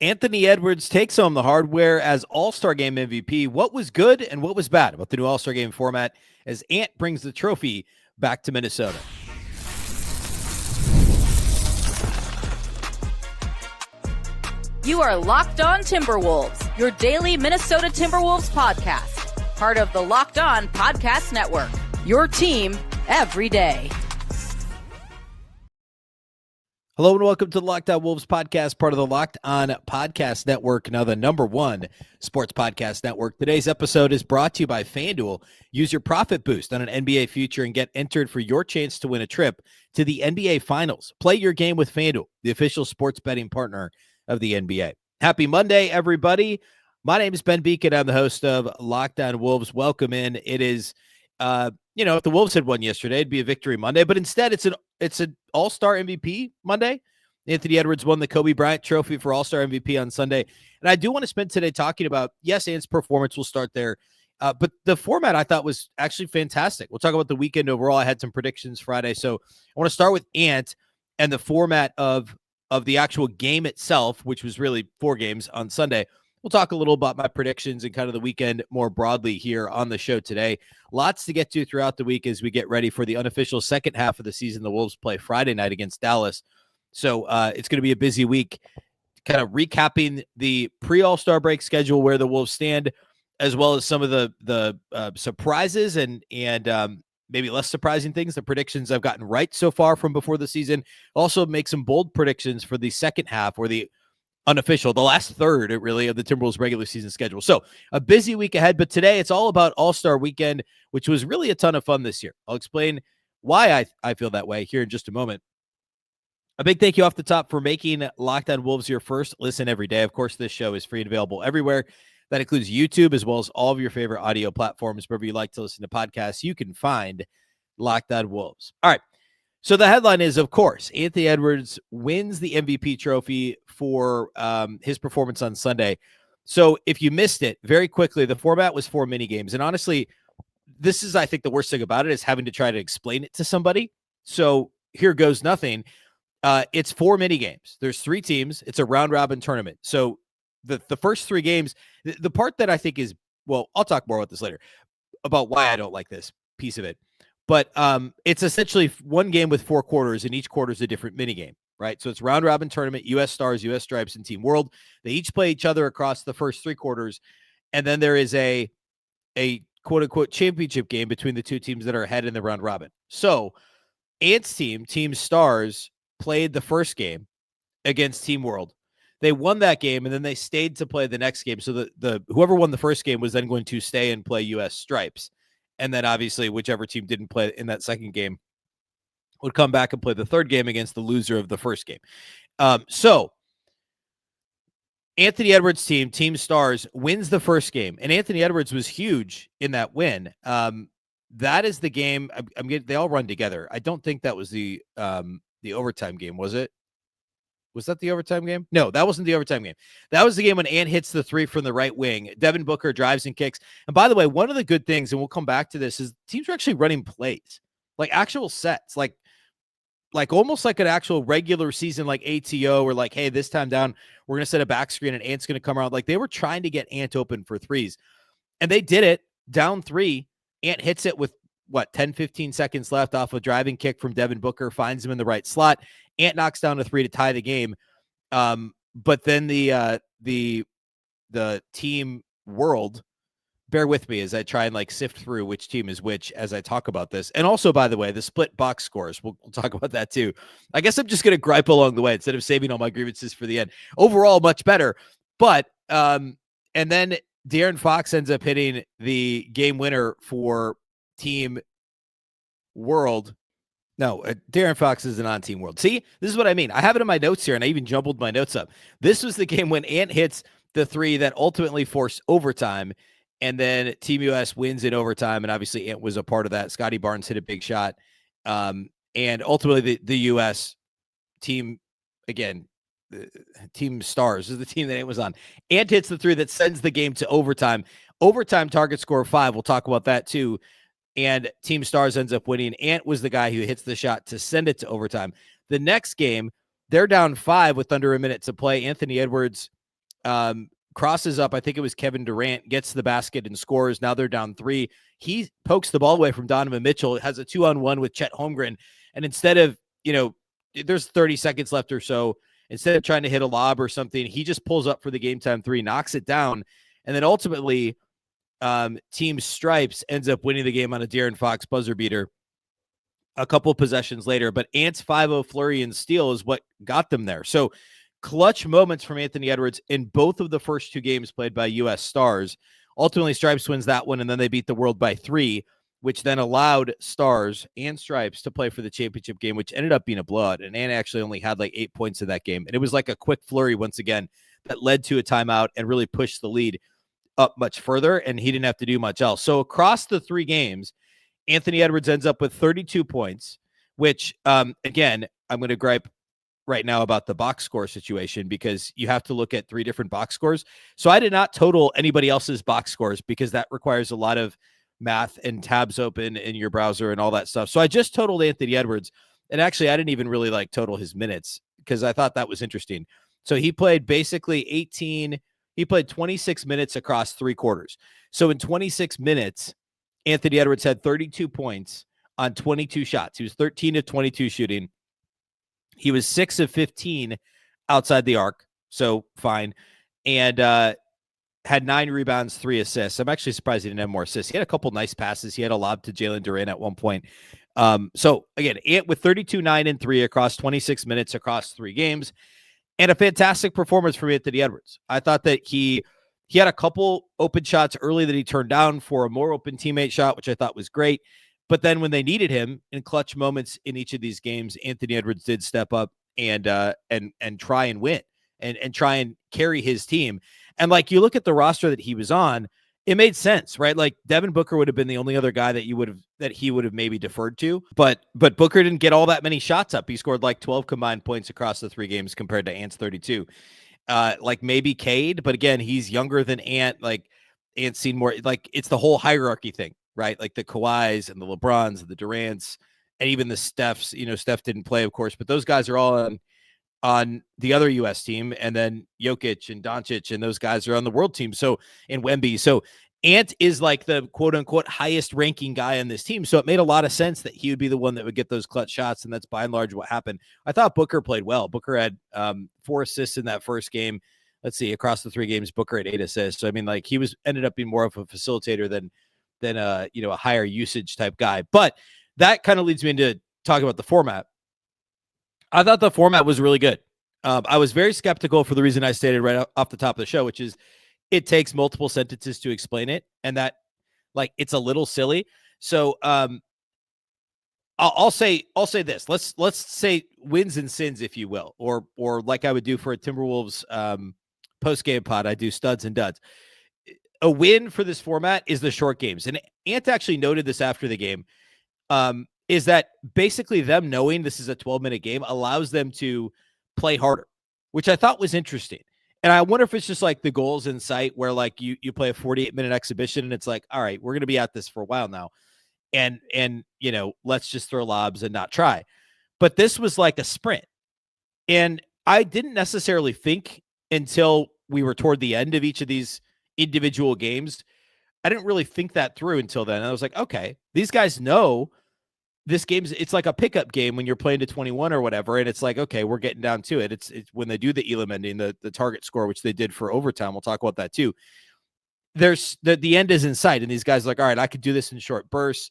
Anthony Edwards takes home the hardware as All-Star Game MVP. What was good and what was bad about the new All-Star Game format as Ant brings the trophy back to Minnesota? You are Locked On Timberwolves, your daily Minnesota Timberwolves podcast. Part of the Locked On Podcast Network, your team every day. Hello and welcome to the Locked On Wolves podcast, part of the Locked On Podcast Network, now the number one sports podcast network. Today's episode is brought to you by FanDuel. Use your profit boost on an NBA future and get entered for your chance to win a trip to the NBA Finals. Play your game with FanDuel, the official sports betting partner of the NBA. Happy Monday, everybody. My name is Ben Beecken. I'm the host of Locked On Wolves. Welcome in. It is, if the Wolves had won yesterday, it'd be a victory Monday, but instead it's an all-star MVP Monday. Anthony Edwards won the Kobe Bryant Trophy for all-star MVP on Sunday. And I do want to spend today talking about, yes, Ant's performance will start there, but the format I thought was actually fantastic. We'll talk about the weekend overall. I had some predictions Friday. So I want to start with Ant and the format of the actual game itself, which was really 4 games on Sunday. We'll talk a little about my predictions and kind of the weekend more broadly here on the show today. Lots to get to throughout the week as we get ready for the unofficial second half of the season. The Wolves play Friday night against Dallas. So it's going to be a busy week, kind of recapping the pre-All-Star break schedule, where the Wolves stand, as well as some of the surprises and maybe less surprising things, the predictions I've gotten right so far from before the season. Also make some bold predictions for the second half, or the unofficial, the last third, really, of the Timberwolves regular season schedule. So a busy week ahead, but today it's all about All-Star Weekend, which was really a ton of fun this year. I'll explain why I feel that way here in just a moment. A big thank you off the top for making Locked On Wolves your first listen every day. Of course, this show is free and available everywhere. That includes YouTube, as well as all of your favorite audio platforms. Wherever you like to listen to podcasts, you can find Locked On Wolves. All right. So the headline is, of course, Anthony Edwards wins the MVP trophy for his performance on Sunday. So if you missed it, very quickly, the format was 4 mini games. And honestly, this is, I think, the worst thing about it, is having to try to explain it to somebody. So here goes nothing. It's 4 mini games. There's 3 teams. It's a round robin tournament. So the first 3 games, the part that I think is, well, I'll talk more about this later, about why I don't like this piece of it. But it's essentially 1 game with 4 quarters, and each quarter is a different mini game, right? So it's round robin tournament, U.S. Stars, U.S. Stripes, and Team World. They each play each other across the first 3 quarters, and then there is a quote unquote championship game between the 2 teams that are ahead in the round robin. So Ant's team, Team Stars, played the first game against Team World. They won that game, and then they stayed to play the next game. So the whoever won the first game was then going to stay and play U.S. Stripes. And then obviously whichever team didn't play in that second game would come back and play the third game against the loser of the first game. So Anthony Edwards' team, Team Stars, wins the first game. And Anthony Edwards was huge in that win. That is the game. They all run together. I don't think that was the overtime game, was it? Was that the overtime game? No, that wasn't the overtime game. That was the game when Ant hits the 3 from the right wing. Devin Booker drives and kicks. And by the way, one of the good things, and we'll come back to this, is teams are actually running plays, like actual sets, like almost like an actual regular season, like ATO, or like, hey, this time down, we're going to set a back screen and Ant's going to come around. Like, they were trying to get Ant open for threes, and they did it. Down 3, Ant hits it with 10, 15 seconds left off a driving kick from Devin Booker, finds him in the right slot. Ant knocks down a 3 to tie the game. But then the Team World, bear with me as I try and sift through which team is which as I talk about this. And also, by the way, the split box scores, we'll talk about that too. I guess I'm just going to gripe along the way instead of saving all my grievances for the end. Overall, much better. But, and then De'Aaron Fox ends up hitting the game winner for Team World. No, De'Aaron Fox isn't on Team World. See, this is what I mean. I have it in my notes here, and I even jumbled my notes up. This was the game when Ant hits the 3 that ultimately forced overtime, and then Team US wins in overtime, and obviously Ant was a part of that. Scotty Barnes hit a big shot, and ultimately the US team, again, Team Stars is the team that Ant was on. Ant hits the 3 that sends the game to overtime. Overtime target score of 5. We'll talk about that too. And Team Stars ends up winning. Ant was the guy who hits the shot to send it to overtime. The next game, they're down 5 with under a minute to play. Anthony Edwards crosses up. I think it was Kevin Durant, gets the basket and scores. Now they're down 3. He pokes the ball away from Donovan Mitchell, has a 2-on-1 with Chet Holmgren. And instead of, there's 30 seconds left or so, instead of trying to hit a lob or something, he just pulls up for the game time 3, knocks it down. And then ultimately, Team Stripes ends up winning the game on a De'Aaron Fox buzzer beater a couple possessions later. But Ant's 5-0 flurry and steal is what got them there. So clutch moments from Anthony Edwards in both of the first 2 games played by U.S. Stars. Ultimately, Stripes wins that one, and then they beat the World by 3, which then allowed Stars and Stripes to play for the championship game, which ended up being a blowout. And Ant actually only had like 8 points in that game. And it was like a quick flurry once again that led to a timeout and really pushed the lead up much further, and he didn't have to do much else. So across the 3 games, Anthony Edwards ends up with 32 points, which, again, I'm going to gripe right now about the box score situation because you have to look at 3 different box scores. So I did not total anybody else's box scores because that requires a lot of math and tabs open in your browser and all that stuff. So I just totaled Anthony Edwards, and actually I didn't even really like total his minutes because I thought that was interesting. So he played basically 26 minutes across 3 quarters. So in 26 minutes, Anthony Edwards had 32 points on 22 shots. He was 13 of 22 shooting. He was 6 of 15 outside the arc, so fine. And had 9 rebounds, 3 assists. I'm actually surprised he didn't have more assists. He had a couple nice passes. He had a lob to Jalen Duren at one point. So, again, Ant with 32, 9, and 3 across 26 minutes across 3 games. And a fantastic performance from Anthony Edwards. I thought that he had a couple open shots early that he turned down for a more open teammate shot, which I thought was great. But then when they needed him in clutch moments in each of these games, Anthony Edwards did step up and try and win and try and carry his team. And like you look at the roster that he was on, it made sense, right? Like Devin Booker would have been the only other guy that he would have maybe deferred to, but Booker didn't get all that many shots up. He scored like 12 combined points across the 3 games compared to Ant's 32. Like maybe Cade, but again, he's younger than Ant. Like Ant's seen more. Like it's the whole hierarchy thing, right? Like the Kawhis and the LeBrons and the Durants and even the Stephs. Steph didn't play, of course, but those guys are all on the other U.S. team, and then Jokic and Doncic and those guys are on the world team. So in Wemby, so Ant is like the quote unquote highest ranking guy on this team. So it made a lot of sense that he would be the one that would get those clutch shots. And that's by and large what happened. I thought Booker played well. Booker had 4 assists in that first game. Let's see, across the 3 games, Booker had 8 assists. So, I mean, like he ended up being more of a facilitator than a higher usage type guy. But that kind of leads me into talking about the format. I thought the format was really good. I was very skeptical for the reason I stated right off the top of the show, which is it takes multiple sentences to explain it, and that like it's a little silly. So I'll say this. Let's say wins and sins, if you will, or like I would do for a Timberwolves post game pod, I do studs and duds. A win for this format is the short games, and Ant actually noted this after the game. Is that basically them knowing this is a 12-minute game allows them to play harder, which I thought was interesting. And I wonder if it's just like the goals in sight where like you play a 48-minute exhibition and it's like, all right, we're going to be at this for a while now. And let's just throw lobs and not try. But this was like a sprint. And I didn't necessarily think until we were toward the end of each of these individual games. I didn't really think that through until then. And I was like, okay, these guys know this it's like a pickup game when you're playing to 21 or whatever. And it's like, okay, we're getting down to it. It's when they do the Elam ending, the target score, which they did for overtime. We'll talk about that too. There's the end is in sight. And these guys are like, all right, I could do this in short bursts.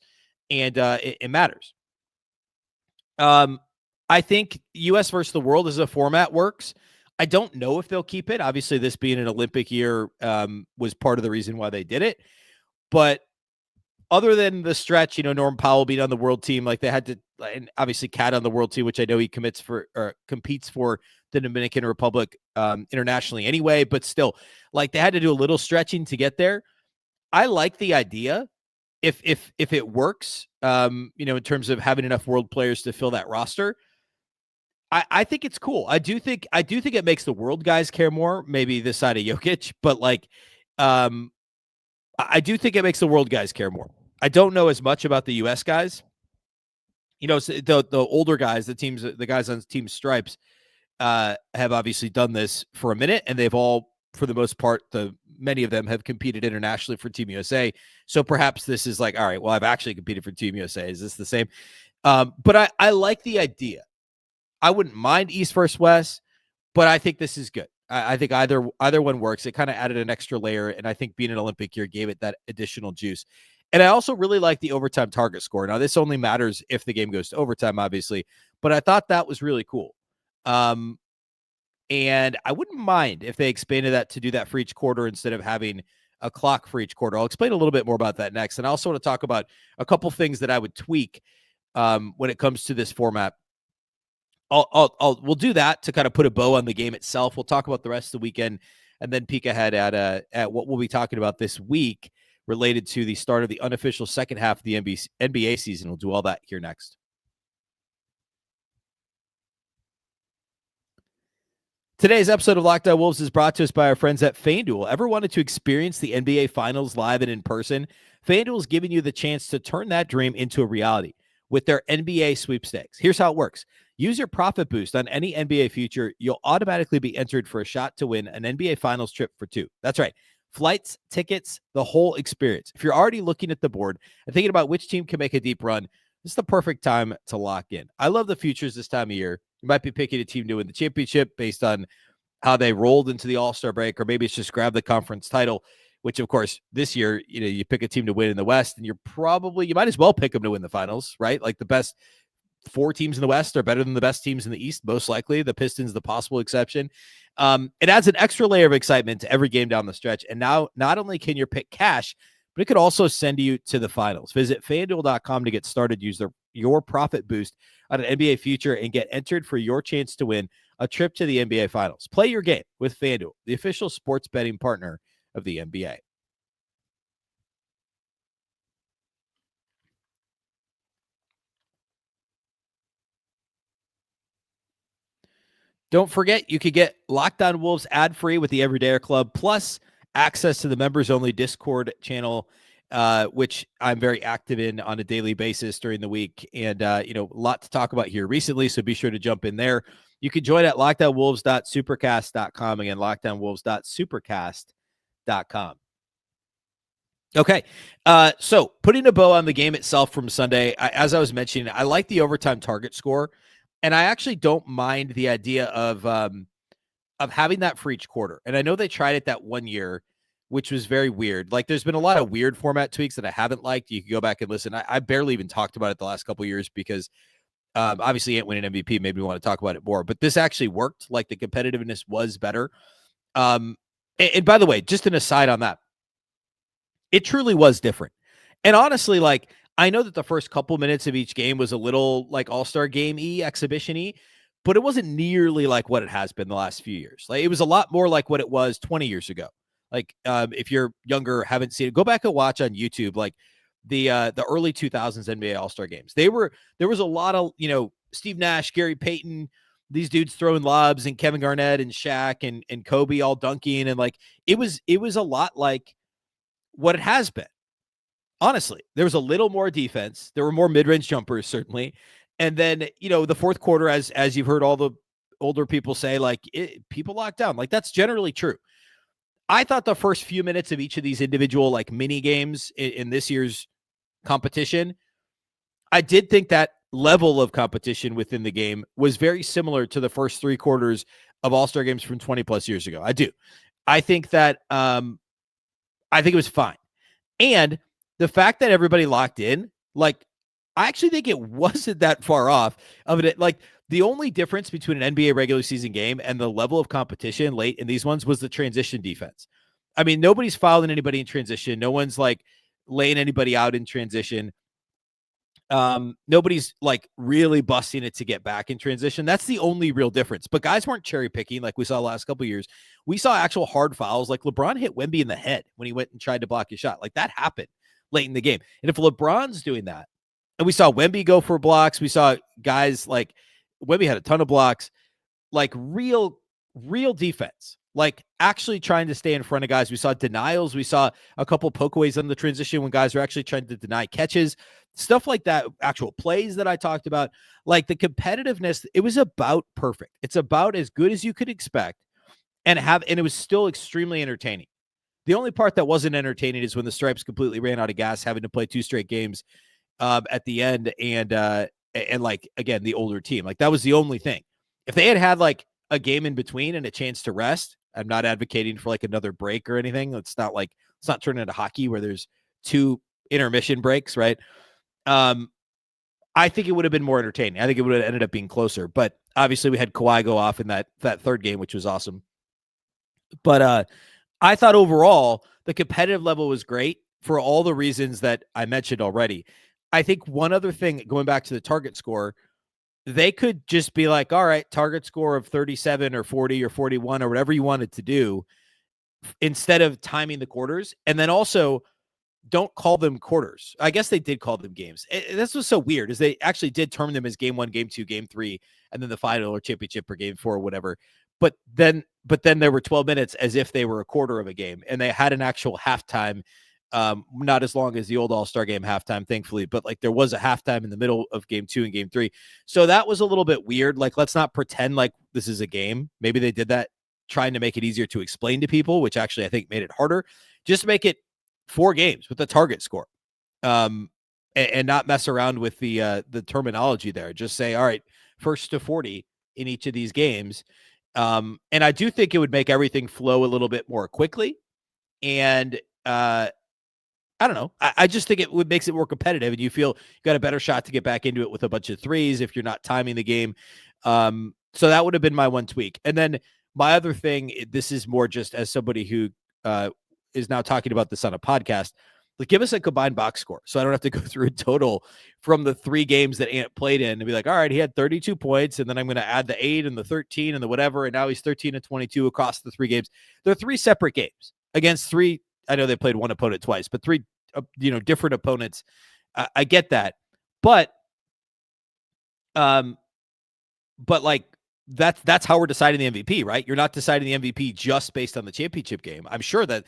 And it matters. I think US versus the world as a format works. I don't know if they'll keep it. Obviously, this being an Olympic year was part of the reason why they did it. But other than the stretch, Norm Powell being on the world team, like they had to, and obviously Cat on the world team, which I know he competes for the Dominican Republic internationally anyway, but still, like they had to do a little stretching to get there. I like the idea if it works, in terms of having enough world players to fill that roster. I think it's cool. I do think it makes the world guys care more, maybe this side of Jokic, but like, I do think it makes the world guys care more. I don't know as much about the U.S. guys. The older guys, the guys on Team Stripes, have obviously done this for a minute, and they've all for the most part, many of them have competed internationally for Team USA. So perhaps this is like, all right, well, I've actually competed for Team USA. Is this the same? But I like the idea. I wouldn't mind East versus West, but I think this is good. I think either one works. It kind of added an extra layer, and I think being an Olympic year gave it that additional juice. And I also really like the overtime target score. Now, this only matters if the game goes to overtime, obviously, but I thought that was really cool. And I wouldn't mind if they expanded that to do that for each quarter instead of having a clock for each quarter. I'll explain a little bit more about that next. And I also want to talk about a couple things that I would tweak when it comes to this format. We'll do that to kind of put a bow on the game itself. We'll talk about the rest of the weekend and then peek ahead at what we'll be talking about this week related to the start of the unofficial second half of the NBA season. We'll do all that here next. Today's episode of Locked On Wolves is brought to us by our friends at FanDuel. Ever wanted to experience the NBA Finals live and in person? FanDuel is giving you the chance to turn that dream into a reality with their NBA sweepstakes. Here's how it works. Use your profit boost on any NBA future. You'll automatically be entered for a shot to win an NBA Finals trip for two. That's right. Flights, tickets, the whole experience. If you're already looking at the board and thinking about which team can make a deep run, this is the perfect time to lock in. I love the futures this time of year. You might be picking a team to win the championship based on how they rolled into the All-Star break, or maybe it's just grab the conference title, which, of course, this year, you pick a team to win in the West, and you might as well pick them to win the finals, right? Like the best 4 teams in the West are better than the best teams in the East, most likely. The Pistons, the possible exception. It adds an extra layer of excitement to every game down the stretch. And now not only can your pick cash, but it could also send you to the finals. Visit FanDuel.com to get started. Use your profit boost on an NBA future and get entered for your chance to win a trip to the NBA Finals. Play your game with FanDuel, the official sports betting partner of the NBA. Don't forget, you could get Locked On Wolves ad-free with the Everydayer Club, plus access to the members-only Discord channel, which I'm very active in on a daily basis during the week. And, a lot to talk about here recently, so be sure to jump in there. You can join at lockedonwolves.supercast.com. Again, lockedonwolves.supercast.com. Okay, so putting a bow on the game itself from Sunday, as I was mentioning, I like the overtime target score. And I actually don't mind the idea of having that for each quarter. And I know they tried it that one year, which was very weird. Like, there's been a lot of weird format tweaks that I haven't liked. You can go back and listen. I barely even talked about it the last couple of years because obviously Ant winning MVP made me want to talk about it more. But this actually worked. Like, the competitiveness was better. And by the way, just an aside on that, it truly was different. And honestly, like, I know that the first couple minutes of each game was a little like All-Star Game-y, exhibition-y, but it wasn't nearly like what it has been the last few years. Like, it was a lot more like what it was 20 years ago. Like, if you're younger, haven't seen it, go back and watch on YouTube, like the early 2000s NBA All-Star games. There was a lot of, Steve Nash, Gary Payton, these dudes throwing lobs, and Kevin Garnett and Shaq and Kobe all dunking. And like, it was a lot like what it has been. Honestly, there was a little more defense. There were more mid-range jumpers, certainly. And then, the fourth quarter, as you've heard all the older people say, like, people locked down. Like, that's generally true. I thought the first few minutes of each of these individual, like, mini games in this year's competition, I did think that level of competition within the game was very similar to the first 3 quarters of All-Star games from 20 plus years ago. I do. I think that, I think it was fine. And the fact that everybody locked in, like, I actually think it wasn't that far off of it. Like, the only difference between an NBA regular season game and the level of competition late in these ones was the transition defense. I mean, nobody's fouling anybody in transition. No one's like laying anybody out in transition. Nobody's like really busting it to get back in transition. That's the only real difference. But guys weren't cherry picking like we saw the last couple of years. We saw actual hard fouls. Like, LeBron hit Wemby in the head when he went and tried to block his shot. Like, that happened late in the game. And if LeBron's doing that, and we saw Wemby go for blocks, we saw guys like Wemby had a ton of blocks, like real defense, like actually trying to stay in front of guys. We saw denials. We saw a couple pokeaways on the transition when guys were actually trying to deny catches, stuff like that, actual plays that I talked about. Like, the competitiveness, it was about perfect. It's about as good as you could expect. and it was still extremely entertaining. The only part that wasn't entertaining is when the Stripes completely ran out of gas, having to play 2 straight games at the end, and like, again, the older team. Like, that was the only thing. If they had like a game in between and a chance to rest, I'm not advocating for like another break or anything. It's not turning into hockey where there's 2 intermission breaks, right? I think it would have been more entertaining. I think it would have ended up being closer, but obviously we had Kawhi go off in that third game, which was awesome. But I thought overall the competitive level was great for all the reasons that I mentioned already. I think one other thing, going back to the target score, they could just be like, all right, target score of 37 or 40 or 41 or whatever you wanted to do, instead of timing the quarters. And then also, don't call them quarters. I guess they did call them games. This was so weird, is they actually did term them as game 1, game 2, game 3, and then the final or championship or game 4 or whatever. But then there were 12 minutes as if they were a quarter of a game, and they had an actual halftime. Not as long as the old All-Star game halftime, thankfully, but like there was a halftime in the middle of game 2 and game 3. So that was a little bit weird. Like, let's not pretend like this is a game. Maybe they did that trying to make it easier to explain to people, which actually I think made it harder. Just make it 4 games with the target score, and not mess around with the terminology there. Just say, all right, first to 40 in each of these games. And I do think it would make everything flow a little bit more quickly. And I don't know. I just think it makes it more competitive, and you feel you got a better shot to get back into it with a bunch of threes if you're not timing the game. So that would have been my one tweak. And then my other thing, this is more just as somebody who is now talking about this on a podcast, like, give us a combined box score so I don't have to go through a total from the 3 games that Ant played in and be like, all right, he had 32 points, and then I'm going to add the 8 and the 13 and the whatever, and now he's 13 and 22 across the 3 games. They're 3 separate games against 3. I know they played one opponent twice, but 3 different opponents. I get that, but like, that's how we're deciding the MVP, right? You're not deciding the MVP just based on the championship game. I'm sure that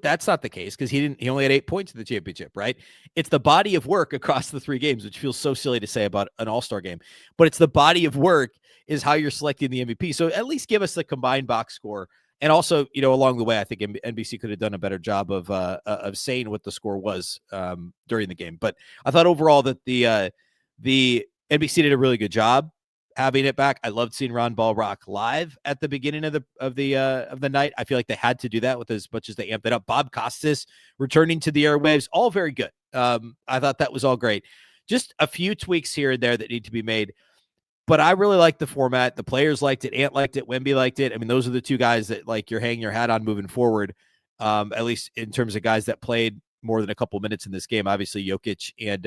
that's not the case, because he only had 8 points in the championship, right? It's the body of work across the 3 games, which feels so silly to say about an all-star game, but it's the body of work is how you're selecting the MVP. So at least give us the combined box score. And also, along the way, I think NBC could have done a better job of saying what the score was during the game. But I thought overall that the NBC did a really good job having it back. I loved seeing Ron Ball rock live at the beginning of the night. I feel like they had to do that with as much as they amped it up. Bob Costas returning to the airwaves, all very good. I thought that was all great. Just a few tweaks here and there that need to be made. But I really liked the format. The players liked it. Ant liked it. Wemby liked it. I mean, those are the 2 guys that, like, you're hanging your hat on moving forward, at least in terms of guys that played more than a couple minutes in this game. Obviously, Jokic and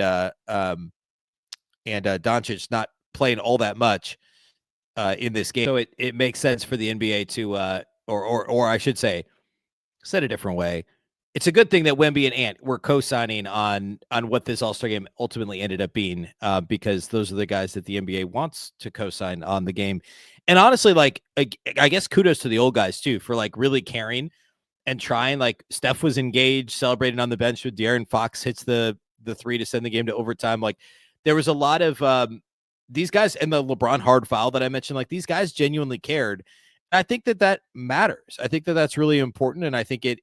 Doncic not playing all that much in this game. So it makes sense for the NBA to, or I should say, said a different way, it's a good thing that Wemby and Ant were co-signing on what this All-Star game ultimately ended up being, because those are the guys that the NBA wants to co-sign on the game. And honestly, like, I guess kudos to the old guys too for, like, really caring and trying. Like, Steph was engaged, celebrating on the bench with De'Aaron Fox hits the 3 to send the game to overtime. Like, there was a lot of these guys, and the LeBron hard foul that I mentioned, like, these guys genuinely cared. I think that matters. I think that that's really important, and I think it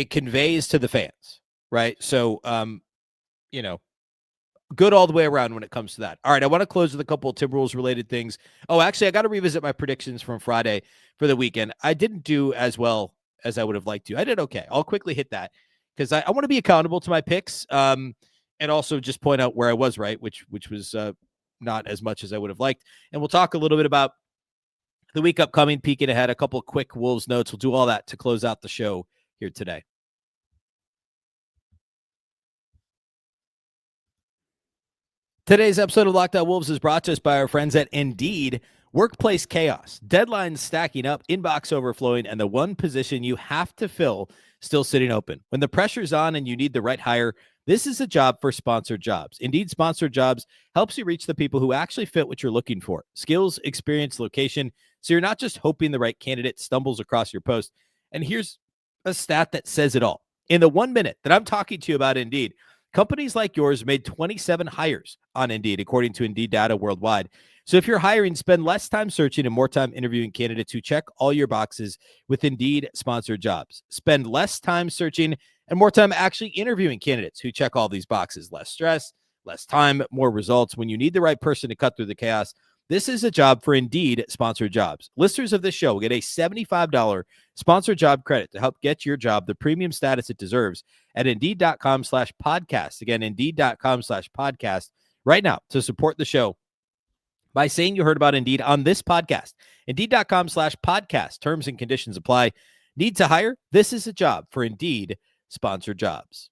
conveys to the fans, right? So, good all the way around when it comes to that. All right, I want to close with a couple of Timberwolves related things. Oh, actually, I got to revisit my predictions from Friday for the weekend. I didn't do as well as I would have liked to. I did okay. I'll quickly hit that because I want to be accountable to my picks, and also just point out where I was right, which was not as much as I would have liked. And we'll talk a little bit about the week upcoming, peeking ahead, a couple of quick Wolves notes. We'll do all that to close out the show here today. Today's episode of Locked On Wolves is brought to us by our friends at Indeed. Workplace chaos, deadlines stacking up, inbox overflowing, and the one position you have to fill still sitting open. When the pressure's on and you need the right hire, this is a job for sponsored jobs. Indeed Sponsored Jobs helps you reach the people who actually fit what you're looking for. Skills, experience, location, so you're not just hoping the right candidate stumbles across your post. And here's a stat that says it all. In the 1 minute that I'm talking to you about Indeed, Companies like yours made 27 hires on Indeed, according to Indeed data worldwide. So if you're hiring, spend less time searching and more time interviewing candidates who check all your boxes with Indeed sponsored jobs. Spend less time searching and more time actually interviewing candidates who check all these boxes. Less stress, less time, more results. When you need the right person to cut through the chaos, this is a job for Indeed sponsored jobs. Listeners of this show will get a $75 sponsored job credit to help get your job the premium status it deserves at Indeed.com/podcast. Again, Indeed.com/podcast right now to support the show by saying you heard about Indeed on this podcast. Indeed.com/podcast. Terms and conditions apply. Need to hire? This is a job for Indeed sponsored jobs.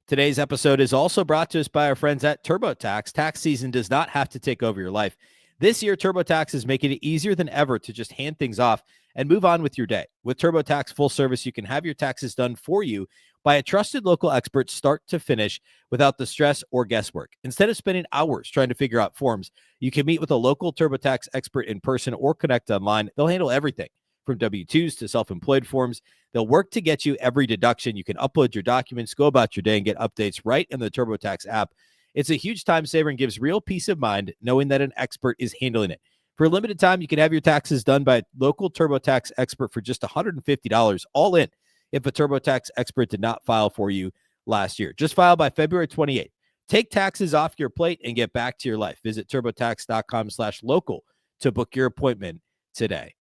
Today's episode is also brought to us by our friends at TurboTax. Tax season does not have to take over your life. This year, TurboTax is making it easier than ever to just hand things off and move on with your day. With TurboTax full service, you can have your taxes done for you by a trusted local expert start to finish without the stress or guesswork. Instead of spending hours trying to figure out forms, you can meet with a local TurboTax expert in person or connect online. They'll handle everything from W-2s to self-employed forms. They'll work to get you every deduction. You can upload your documents, go about your day, and get updates right in the TurboTax app. It's a huge time saver and gives real peace of mind knowing that an expert is handling it. For a limited time, you can have your taxes done by a local TurboTax expert for just $150 all in if a TurboTax expert did not file for you last year. Just file by February 28th. Take taxes off your plate and get back to your life. Visit TurboTax.com/local to book your appointment today.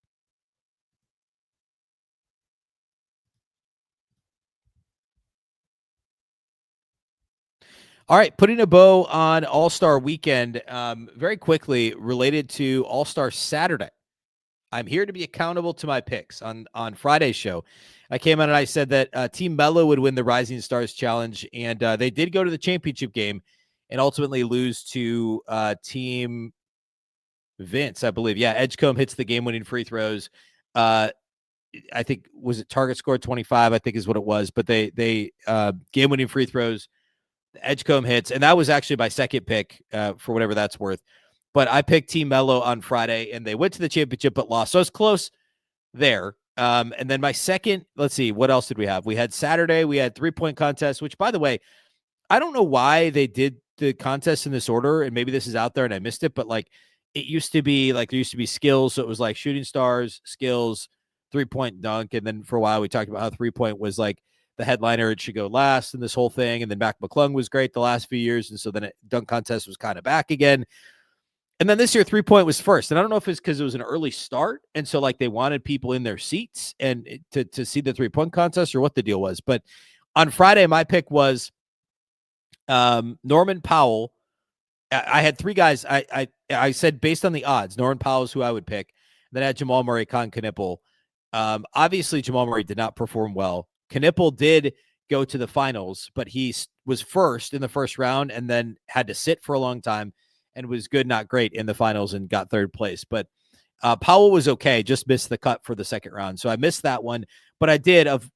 All right, putting a bow on All-Star Weekend, very quickly related to All-Star Saturday. I'm here to be accountable to my picks on Friday's show. I came out and I said that Team Melo would win the Rising Stars Challenge, and they did go to the championship game and ultimately lose to Team Vince, I believe. Yeah, Edgecombe hits the game-winning free throws. I think, was it target score 25, I think is what it was, but they game-winning free throws. Edgecombe hits, and that was actually my second pick for whatever that's worth. But I picked Team Melo on Friday, and they went to the championship but lost. So I was close there. And then my second, let's see, what else did we have? We had Saturday, we had three-point contest, which, by the way, I don't know why they did the contest in this order, and maybe this is out there and I missed it, but like it used to be like there used to be skills. So it was like shooting stars, skills, three-point dunk. And then for a while we talked about how three-point was like the headliner, it should go last in this whole thing. And then Mac McClung was great the last few years. And so then dunk contest was kind of back again. And then this year, three-point was first. And I don't know if it's because it was an early start. And so like they wanted people in their seats and to see the three-point contest or what the deal was. But on Friday, my pick was Norman Powell. I had three guys. I said based on the odds, Norman Powell is who I would pick. Then I had Jamal Murray, Con Knipple. Obviously, Jamal Murray did not perform well. Knipple did go to the finals, but he was first in the first round and then had to sit for a long time and was good, not great in the finals and got third place. But Powell was okay, just missed the cut for the second round. So I missed that one, but I did. Of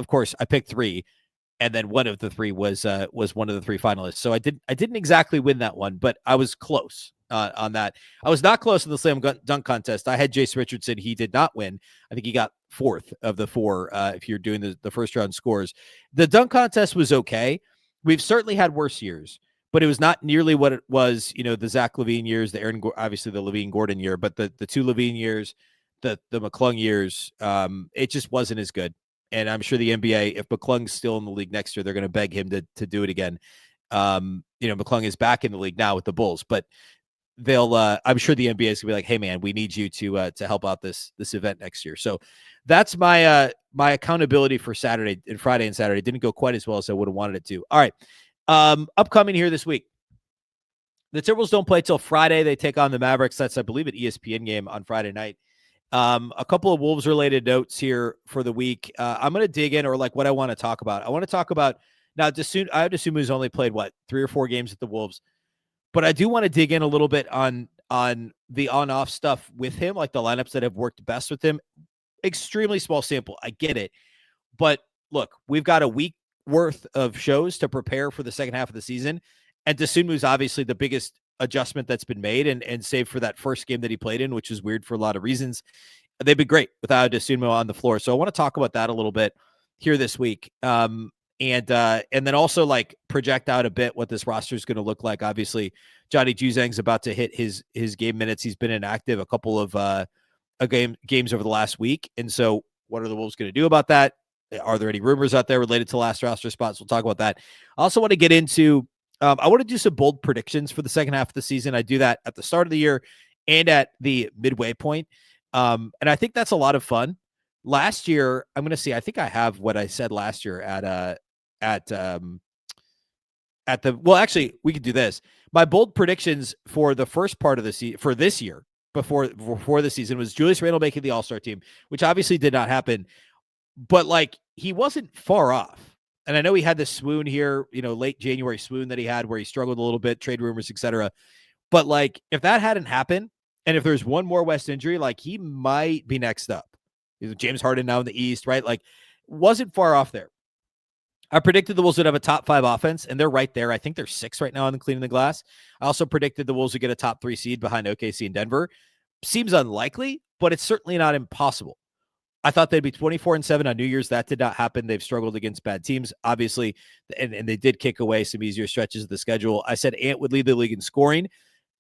course, I picked three, and then one of the three was one of the three finalists. So I didn't exactly win that one, but I was close on that. I was not close in the slam dunk contest. I had Jace Richardson. He did not win. I think he got fourth of the four if you're doing the first round scores. The dunk contest was okay. We've certainly had worse years, but it was not nearly what it was, the Zach LaVine years, obviously the LaVine Gordon year, but the two LaVine years, the McClung years, it just wasn't as good. And I'm sure the NBA, if McClung's still in the league next year, they're going to beg him to do it again. McClung is back in the league now with the Bulls, but I'm sure the NBA is gonna be like, hey man, we need you to help out this event next year. So that's my accountability for Saturday and Friday and Saturday. Didn't go quite as well as I would have wanted it to. All right. Upcoming here this week. The Timberwolves don't play till Friday. They take on the Mavericks. That's, I believe, an ESPN game on Friday night. A couple of Wolves related notes here for the week. I'm going to dig in, or like what I want to talk about. I want to talk about now. I would assume he's only played 3 or 4 games at the Wolves. But I do want to dig in a little bit on the on-off stuff with him, like the lineups that have worked best with him. Extremely small sample. I get it. But look, we've got a week worth of shows to prepare for the second half of the season. And Dosunmu's obviously the biggest adjustment that's been made, and save for that first game that he played in, which is weird for a lot of reasons. They've been great without Dosunmu on the floor. So I want to talk about that a little bit here this week. And then also like project out a bit what this roster is going to look like. Obviously, Johnny Juzang's about to hit his game minutes. He's been inactive a couple of games over the last week. And so what are the Wolves going to do about that? Are there any rumors out there related to last roster spots? We'll talk about that. I also want to get into, I want to do some bold predictions for the second half of the season. I do that at the start of the year and at the midway point. And I think that's a lot of fun. Last year, I'm going to see, I think I have what I said last year well, actually, we could do this. My bold predictions for the first part of the season for this year before the season was Julius Randle making the All-Star team, which obviously did not happen, but like he wasn't far off. And I know he had this swoon here, late January swoon that he had where he struggled a little bit, trade rumors, etc. But like if that hadn't happened, and if there's one more West injury, like he might be next up. James Harden now in the East, right? Like wasn't far off there. I predicted the Wolves would have a top 5 offense, and they're right there. I think they're 6 right now on the cleaning the glass. I also predicted the Wolves would get a top 3 seed behind OKC and Denver. Seems unlikely, but it's certainly not impossible. I thought they'd be 24-7 on New Year's. That did not happen. They've struggled against bad teams, obviously, and they did kick away some easier stretches of the schedule. I said Ant would lead the league in scoring.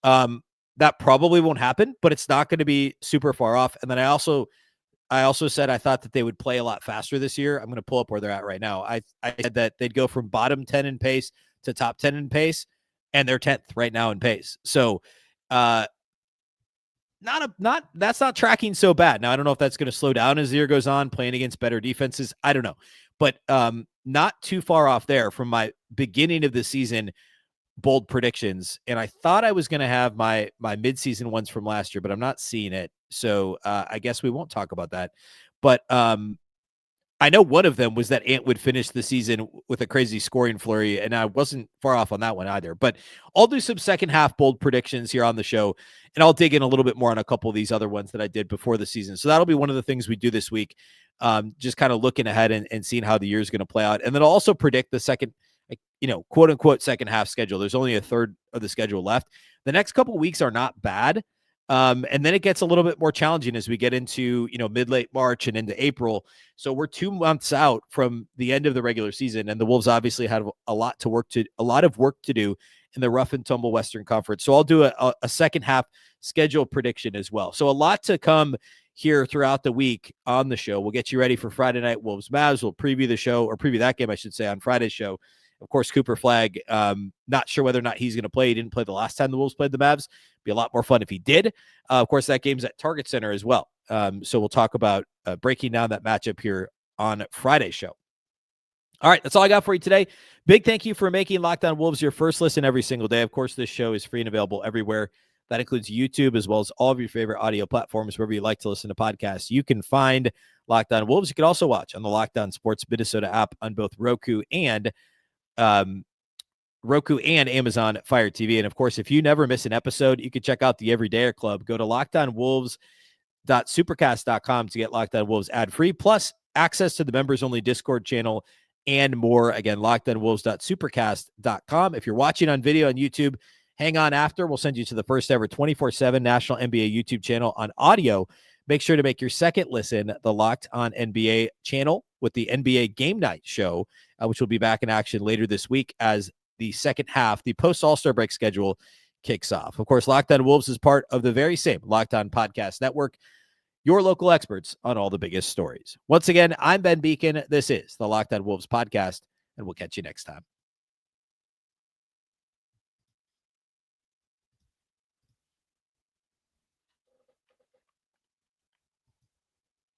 That probably won't happen, but it's not going to be super far off. And then I also said I thought that they would play a lot faster this year. I'm going to pull up where they're at right now. I said that they'd go from bottom 10 in pace to top 10 in pace, and they're 10th right now in pace. So that's not tracking so bad. Now, I don't know if that's going to slow down as the year goes on, playing against better defenses. I don't know. But not too far off there from my beginning of the season bold predictions. And I thought I was going to have my midseason ones from last year, but I'm not seeing it. So I guess we won't talk about that. But I know one of them was that Ant would finish the season with a crazy scoring flurry, and I wasn't far off on that one either. But I'll do some second half bold predictions here on the show, and I'll dig in a little bit more on a couple of these other ones that I did before the season. So that'll be one of the things we do this week, just kind of looking ahead and seeing how the year is going to play out. And then I'll also predict the second, quote unquote, second half schedule. There's only a third of the schedule left. The next couple of weeks are not bad. And then it gets a little bit more challenging as we get into, mid-late March and into April. So we're 2 months out from the end of the regular season, and the Wolves obviously have a lot of work to do in the rough and tumble Western Conference. So I'll do a second half schedule prediction as well. So a lot to come here throughout the week on the show. We'll get you ready for Friday night Wolves Mavs. We'll preview the show, or preview that game, I should say, on Friday's show. Of course, Cooper Flagg, not sure whether or not he's going to play. He didn't play the last time the Wolves played the Mavs. Be a lot more fun if he did. Of course, that game's at Target Center as well. So we'll talk about breaking down that matchup here on Friday's show. All right, that's all I got for you today. Big thank you for making Locked On Wolves your first listen every single day. Of course, this show is free and available everywhere. That includes YouTube as well as all of your favorite audio platforms, wherever you like to listen to podcasts. You can find Locked On Wolves. You can also watch on the Locked On Sports Minnesota app on both Roku and Amazon Fire TV. And of course, if you never miss an episode, you can check out the Everydayer Club. Go to lockedonwolves.supercast.com to get Locked On Wolves ad-free, plus access to the members-only Discord channel and more. Again, lockedonwolves.supercast.com. If you're watching on video on YouTube, hang on after. We'll send you to the first ever 24/7 National NBA YouTube channel on audio. Make sure to make your second listen the Locked On NBA channel with the NBA Game Night show, which will be back in action later this week as the second half, the post-All-Star break schedule kicks off. Of course, Locked On Wolves is part of the very same Locked On Podcast Network, your local experts on all the biggest stories. Once again, I'm Ben Beecken. This is the Locked On Wolves podcast, and we'll catch you next time.